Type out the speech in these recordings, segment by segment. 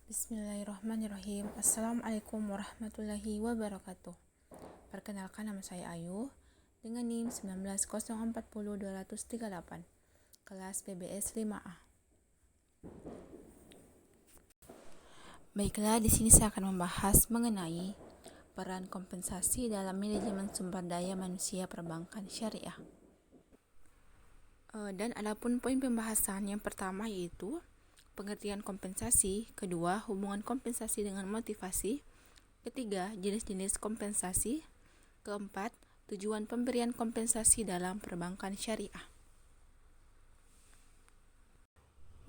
Bismillahirrahmanirrahim. Assalamualaikum warahmatullahi wabarakatuh. Perkenalkan, nama saya Ayu dengan NIM 19040-238, kelas PBS 5A. Baiklah, di sini saya akan membahas mengenai peran kompensasi dalam manajemen sumber daya manusia perbankan syariah. Dan adapun poin pembahasan yang pertama yaitu pengertian kompensasi, kedua hubungan kompensasi dengan motivasi, ketiga jenis-jenis kompensasi, keempat tujuan pemberian kompensasi dalam perbankan syariah.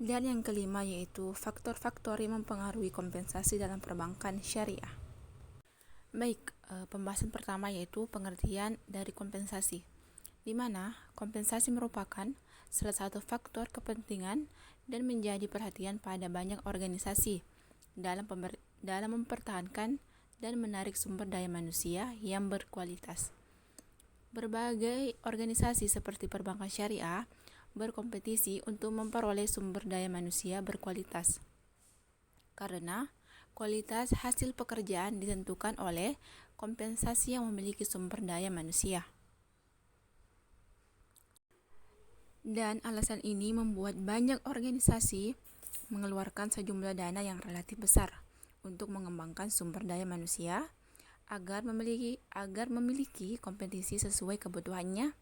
Dan yang kelima yaitu faktor-faktor yang mempengaruhi kompensasi dalam perbankan syariah. Baik, pembahasan pertama yaitu pengertian dari kompensasi, di mana kompensasi merupakan salah satu faktor kepentingan dan menjadi perhatian pada banyak organisasi dalam mempertahankan dan menarik sumber daya manusia yang berkualitas. Berbagai organisasi seperti perbankan syariah berkompetisi untuk memperoleh sumber daya manusia berkualitas, karena kualitas hasil pekerjaan ditentukan oleh kompensasi yang memiliki sumber daya manusia. Dan alasan ini membuat banyak organisasi mengeluarkan sejumlah dana yang relatif besar untuk mengembangkan sumber daya manusia agar memiliki kompetisi sesuai kebutuhannya.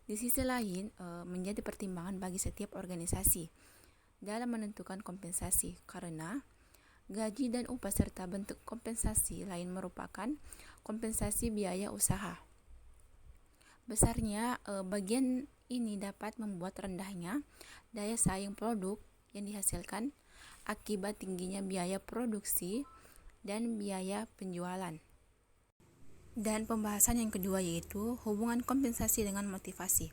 Di sisi lain, menjadi pertimbangan bagi setiap organisasi dalam menentukan kompensasi, karena gaji dan upah serta bentuk kompensasi lain merupakan kompensasi biaya usaha. Besarnya bagian ini dapat membuat rendahnya daya saing produk yang dihasilkan akibat tingginya biaya produksi dan biaya penjualan. Dan pembahasan yang kedua yaitu hubungan kompensasi dengan motivasi.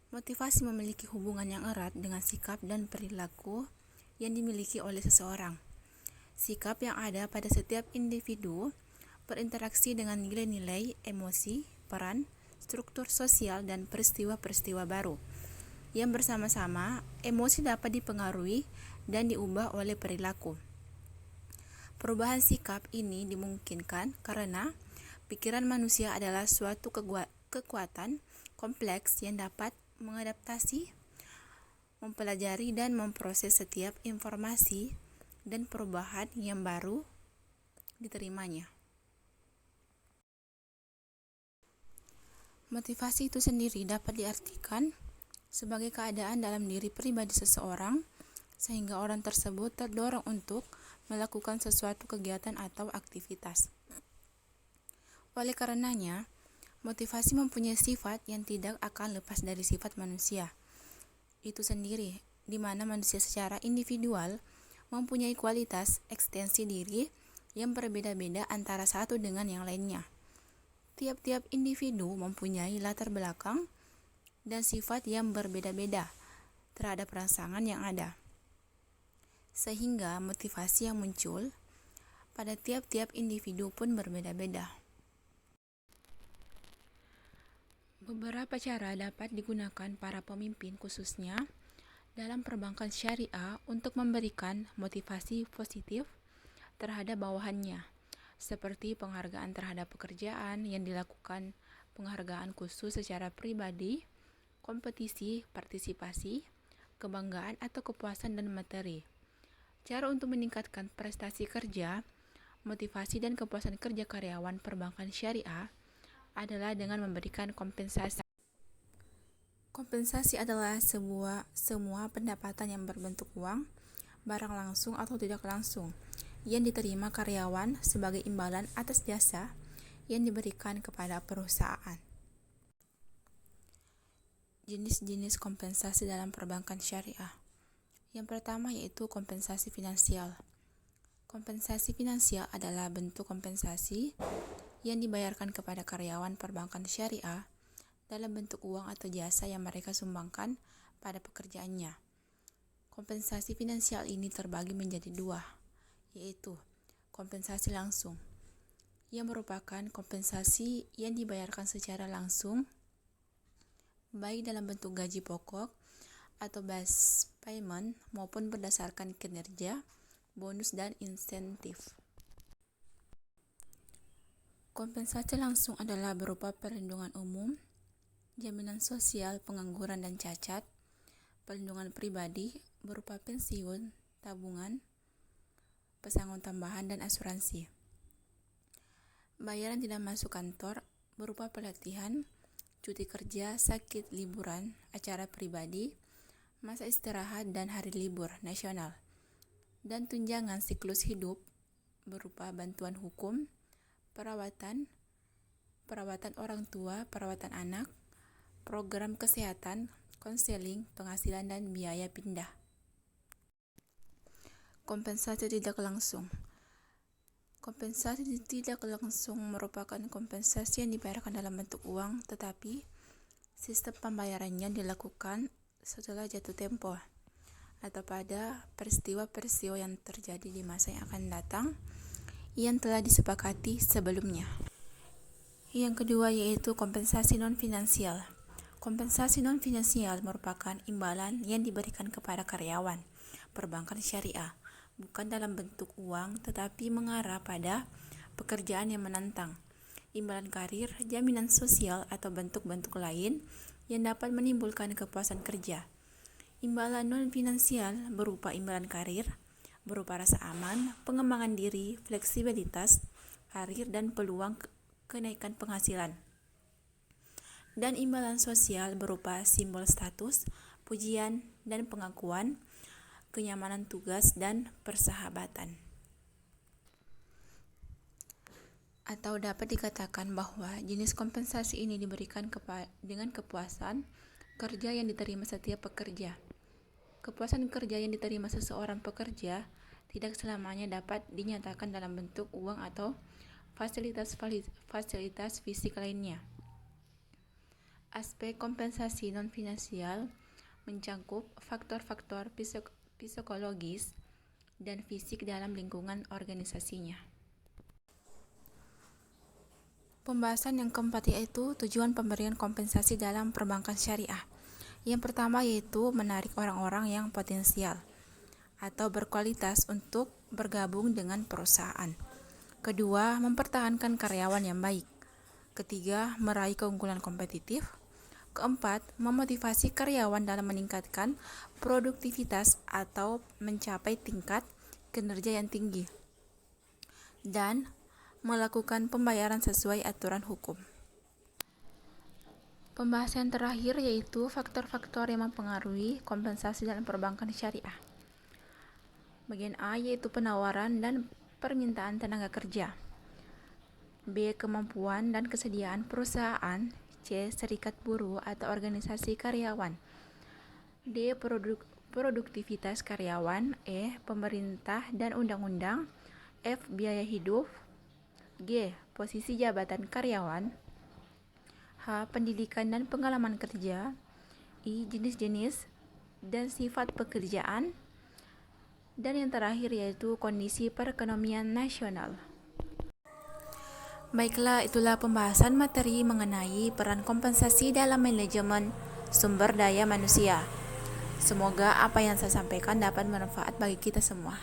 Motivasi memiliki hubungan yang erat dengan sikap dan perilaku yang dimiliki oleh seseorang. Sikap yang ada pada setiap individu berinteraksi dengan nilai-nilai, emosi, peran, struktur sosial, dan peristiwa-peristiwa baru yang bersama-sama. Emosi dapat dipengaruhi dan diubah oleh perilaku. Perubahan sikap ini dimungkinkan karena pikiran manusia adalah suatu kekuatan kompleks yang dapat mengadaptasi, mempelajari, dan memproses setiap informasi dan perubahan yang baru diterimanya. Motivasi itu sendiri dapat diartikan sebagai keadaan dalam diri pribadi seseorang sehingga orang tersebut terdorong untuk melakukan sesuatu kegiatan atau aktivitas. Oleh karenanya, motivasi mempunyai sifat yang tidak akan lepas dari sifat manusia itu sendiri, di mana manusia secara individual mempunyai kualitas ekstensi diri yang berbeda-beda antara satu dengan yang lainnya. Tiap-tiap individu mempunyai latar belakang dan sifat yang berbeda-beda terhadap rangsangan yang ada, sehingga motivasi yang muncul pada tiap-tiap individu pun berbeda-beda. Beberapa cara dapat digunakan para pemimpin khususnya dalam perbankan syariah untuk memberikan motivasi positif terhadap bawahannya, seperti penghargaan terhadap pekerjaan yang dilakukan, penghargaan khusus secara pribadi, kompetisi, partisipasi, kebanggaan atau kepuasan dan materi. Cara untuk meningkatkan prestasi kerja, motivasi dan kepuasan kerja karyawan perbankan syariah adalah dengan memberikan kompensasi. Kompensasi adalah semua pendapatan yang berbentuk uang, barang langsung atau tidak langsung, yang diterima karyawan sebagai imbalan atas jasa yang diberikan kepada perusahaan. Jenis-jenis kompensasi dalam perbankan syariah. Yang pertama yaitu kompensasi finansial. Kompensasi finansial adalah bentuk kompensasi yang dibayarkan kepada karyawan perbankan syariah dalam bentuk uang atau jasa yang mereka sumbangkan pada pekerjaannya. Kompensasi finansial ini terbagi menjadi dua, yaitu kompensasi langsung, yang merupakan kompensasi yang dibayarkan secara langsung, baik dalam bentuk gaji pokok atau base payment maupun berdasarkan kinerja bonus dan insentif. Kompensasi langsung adalah berupa perlindungan umum, jaminan sosial pengangguran dan cacat, perlindungan pribadi berupa pensiun, tabungan, pesangon tambahan, dan asuransi. Bayaran tidak masuk kantor berupa pelatihan, cuti kerja, sakit, liburan, acara pribadi, masa istirahat, dan hari libur nasional. Dan tunjangan siklus hidup berupa bantuan hukum, perawatan orang tua, perawatan anak, program kesehatan, konseling, penghasilan, dan biaya pindah. Kompensasi tidak langsung. Kompensasi tidak langsung merupakan kompensasi yang dibayarkan dalam bentuk uang, tetapi sistem pembayarannya dilakukan setelah jatuh tempo atau pada peristiwa-peristiwa yang terjadi di masa yang akan datang yang telah disepakati sebelumnya. Yang kedua yaitu kompensasi non-finansial. Kompensasi non-finansial merupakan imbalan yang diberikan kepada karyawan perbankan syariah, bukan dalam bentuk uang tetapi mengarah pada pekerjaan yang menantang, imbalan karir, jaminan sosial, atau bentuk-bentuk lain yang dapat menimbulkan kepuasan kerja. Imbalan non-finansial berupa imbalan karir, berupa rasa aman, pengembangan diri, fleksibilitas karir, dan peluang kenaikan penghasilan. Dan imbalan sosial berupa simbol status, pujian, dan pengakuan, kenyamanan tugas, dan persahabatan. Atau dapat dikatakan bahwa jenis kompensasi ini diberikan dengan kepuasan kerja yang diterima setiap pekerja. Kepuasan kerja yang diterima seseorang pekerja tidak selamanya dapat dinyatakan dalam bentuk uang atau fasilitas fisik lainnya. Aspek kompensasi non-finansial mencakup faktor-faktor psikologis dan fisik dalam lingkungan organisasinya. Pembahasan yang keempat yaitu tujuan pemberian kompensasi dalam perbankan syariah. Yang pertama yaitu menarik orang-orang yang potensial atau berkualitas untuk bergabung dengan perusahaan. Kedua, mempertahankan karyawan yang baik. Ketiga, meraih keunggulan kompetitif. Keempat, memotivasi karyawan dalam meningkatkan produktivitas atau mencapai tingkat kinerja yang tinggi. Dan melakukan pembayaran sesuai aturan hukum. Pembahasan terakhir yaitu faktor-faktor yang mempengaruhi kompensasi dalam perbankan syariah. Bagian A yaitu penawaran dan permintaan tenaga kerja. B. Kemampuan dan kesediaan perusahaan. C. Serikat buruh atau organisasi karyawan. D. Produktivitas karyawan. E. Pemerintah dan undang-undang. F. Biaya hidup. G. Posisi jabatan karyawan. H. Pendidikan dan pengalaman kerja. I. Jenis-jenis dan sifat pekerjaan. Dan yang terakhir yaitu kondisi perekonomian nasional. Baiklah, itulah pembahasan materi mengenai peran kompensasi dalam manajemen sumber daya manusia. Semoga apa yang saya sampaikan dapat bermanfaat bagi kita semua.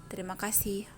Terima kasih.